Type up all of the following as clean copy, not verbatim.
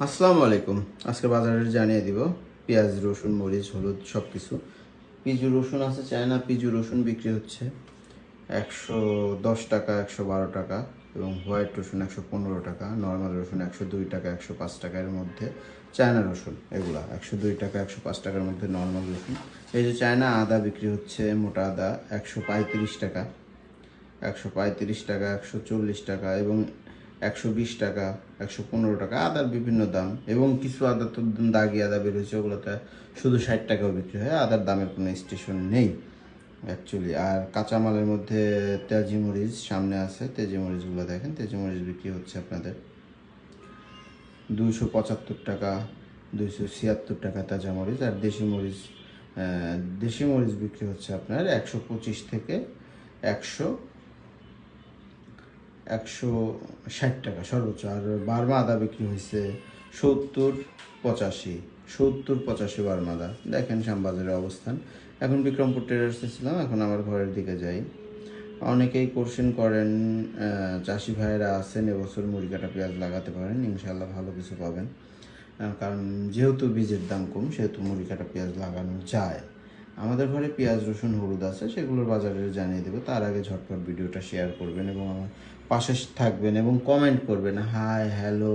আসসালামু আলাইকুম। আজকে বাজারে জানিয়ে দিব পেঁয়াজ, রসুন, মরিচ, হলুদ সব কিছু। পিজু রসুন আছে, চায়না পিজু রসুন বিক্রি হচ্ছে 110 টাকা, 112 টাকা, এবং হোয়াইট রসুন 115 টাকা, নর্মাল রসুন 102 টাকা, 105 টাকার মধ্যে। চায়না রসুন এগুলা 102 টাকা, 105 টাকার মধ্যে নর্মাল রসুন। এই যে চায়না আদা বিক্রি হচ্ছে, মোটা আদা 135 টাকা, 135 টাকা, 140 টাকা, এবং 120 টাকা, 115 টাকা। আদার বিভিন্ন দাম, এবং কিছু আদা তো দাগি আদা বেরোচ্ছে, ওগুলোতে শুধু 60 টাকাও বিক্রি হয়। আদার দামের কোনো স্টেশন নেই অ্যাকচুয়ালি। আর কাঁচামালের মধ্যে তেজি মরিচ সামনে আছে, তেজি মরিচগুলো দেখেন। তেজি মরিচ বিক্রি হচ্ছে আপনাদের 275 টাকা, 276 টাকা তাজা মরিচ। আর দেশি মরিচ বিক্রি হচ্ছে আপনার 125 থেকে 160 টাকা সর্বোচ্চ। আর বার্মা আদা বিক্রি হয়েছে 70-85 বার্মা আদা। দেখেন শ্যামবাজারের অবস্থান। এখন বিক্রমপুর ট্রেডার্সে ছিলাম, এখন আমার ঘরের দিকে যাই। অনেকেই কোশ্চেন করেন, চাষি ভাইয়েরা আছেন, এবছর মুড়ি কাটা পেঁয়াজ লাগাতে পারেন, ইনশাল্লাহ ভালো কিছু পাবেন। কারণ যেহেতু বীজের দাম কম, সেহেতু মুড়ি কাটা পেঁয়াজ লাগানো যায়। আমাদের ঘরে পেঁয়াজ, রসুন, হলুদ আছে, সেগুলোর বাজারে জানিয়ে দেবো। তার আগে ঝটপট ভিডিওটা শেয়ার করবেন এবং আমার পাশে থাকবেন এবং কমেন্ট করবেন, হাই, হ্যালো,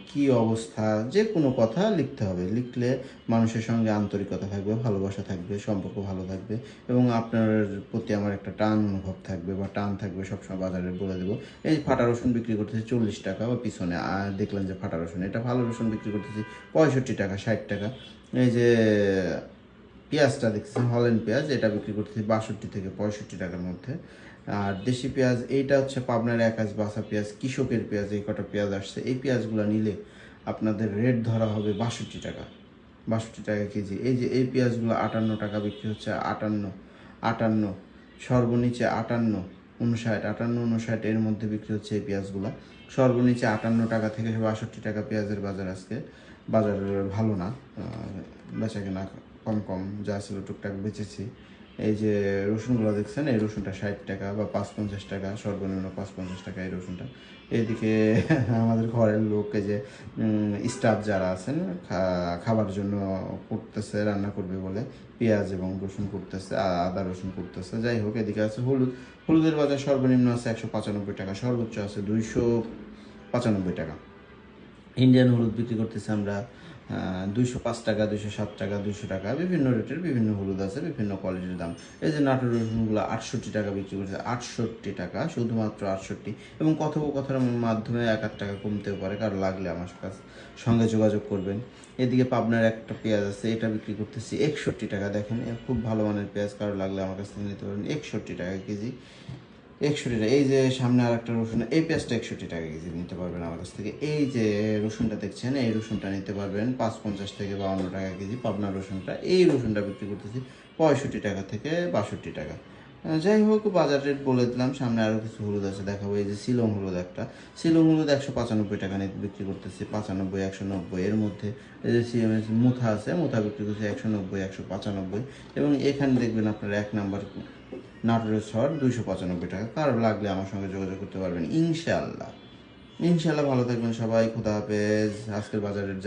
কি অবস্থা, যে কোনো কথা লিখতে হবে। লিখলে মানুষের সঙ্গে আন্তরিকতা থাকবে, ভালোবাসা থাকবে, সম্পর্ক ভালো থাকবে, এবং আপনার প্রতি আমার একটা টান অনুভব থাকবে বা টান থাকবে। সবসময় বাজারে বলে দেবো, এই ফাটা রসুন বিক্রি করতেছি 40 টাকা, বা পিছনে দেখলেন যে ফাটা রসুন, এটা ভালো রসুন বিক্রি করতেছি 65 টাকা, 60 টাকা। এই যে পেঁয়াজটা দেখছেন, হল্যান্ড পেঁয়াজ, এটা বিক্রি করতেছি 62 থেকে 65 টাকার মধ্যে। আর দেশি পেঁয়াজ এইটা হচ্ছে পাবনার একাজ বাসা পেঁয়াজ, কৃষকের পেঁয়াজ। এই কটা পেঁয়াজ আসছে, এই পেঁয়াজগুলো নিলে আপনাদের রেট ধরা হবে 62 টাকা, 62 টাকা কেজি। এই যে এই পেঁয়াজগুলো 58 টাকা বিক্রি হচ্ছে, 58, সর্বনিচে 58, 59, 58, 59 এর মধ্যে বিক্রি হচ্ছে এই পেঁয়াজগুলো। সর্বনিচে 58 টাকা থেকে 62 টাকা পেঁয়াজের বাজার আজকে। বাজার ভালো না, বেচা কেনা কম কম, যা ছিল টুকটাক বেচেছি। এই যে রসুনগুলো দেখছেন, এই রসুনটা 60 টাকা বা 550 টাকা, সর্বনিম্ন 550 টাকা এই রসুনটা। এইদিকে আমাদের ঘরের লোক, এই যে স্টাফ যারা আছেন, খাবার জন্য করতেছে, রান্না করবে বলে পেঁয়াজ এবং রসুন করতেছে, আদা রসুন করতেছে। যাই হোক, এদিকে আছে হলুদ। হলুদের বাজার সর্বনিম্ন আছে 195 টাকা, সর্বোচ্চ আছে 295 টাকা। ইন্ডিয়ান হলুদ বিক্রি করতেছি আমরা 205 টাকা, 207 টাকা, 200 টাকা, বিভিন্ন রেটের বিভিন্ন হলুদ আছে, বিভিন্ন কোয়ালিটির দাম। এই যে নাটোর রসুনগুলো 68 টাকা বিক্রি করছে, 68 টাকা, শুধুমাত্র 68। এবং কথোপকথনের মাধ্যমে 1-8 টাকা কমতেও পারে, কারো লাগলে আমার সঙ্গে যোগাযোগ করবেন। এদিকে পাবনার একটা পেঁয়াজ আছে, এটা বিক্রি করতেছি 61 টাকা। দেখেন, খুব ভালো মানের পেঁয়াজ, কারো লাগলে আমার কাছ থেকে নিতে পারেন। 61 টাকা কেজি, 61 টাকা। এই যে সামনে আর একটা রসুন, এই পেঁয়াজটা 61 টাকা কেজি নিতে পারবেন আমার কাছ থেকে। এই যে রসুনটা দেখছেন, এই রসুনটা নিতে পারবেন 550 থেকে 52 টাকা কেজি, পাবনার রসুনটা। এই রসুনটা বিক্রি করতেছি 65 টাকা থেকে 62 টাকা। যাই হোক, বাজার রেট বলে দিলাম। সামনে আরও কিছু হলুদ আছে, দেখাবো। এই যে শিলং হলুদ একটা, শিলং হলুদ 195 টাকা নিয়ে বিক্রি করতেছি, 95, 190 এর মধ্যে। এই যে সিএমএস মুথা আছে, মুথা বিক্রি করছি 190, 195। এবং এখানে দেখবেন আপনার 1 নাম্বার নাটোরের শহর 295 টাকা। কারো লাগলে আমার সঙ্গে যোগাযোগ করতে পারবেন ইনশাল্লাহ। ইনশাল্লাহ ভালো থাকবেন সবাই, খুদা হাফেজ। আজকের বাজারের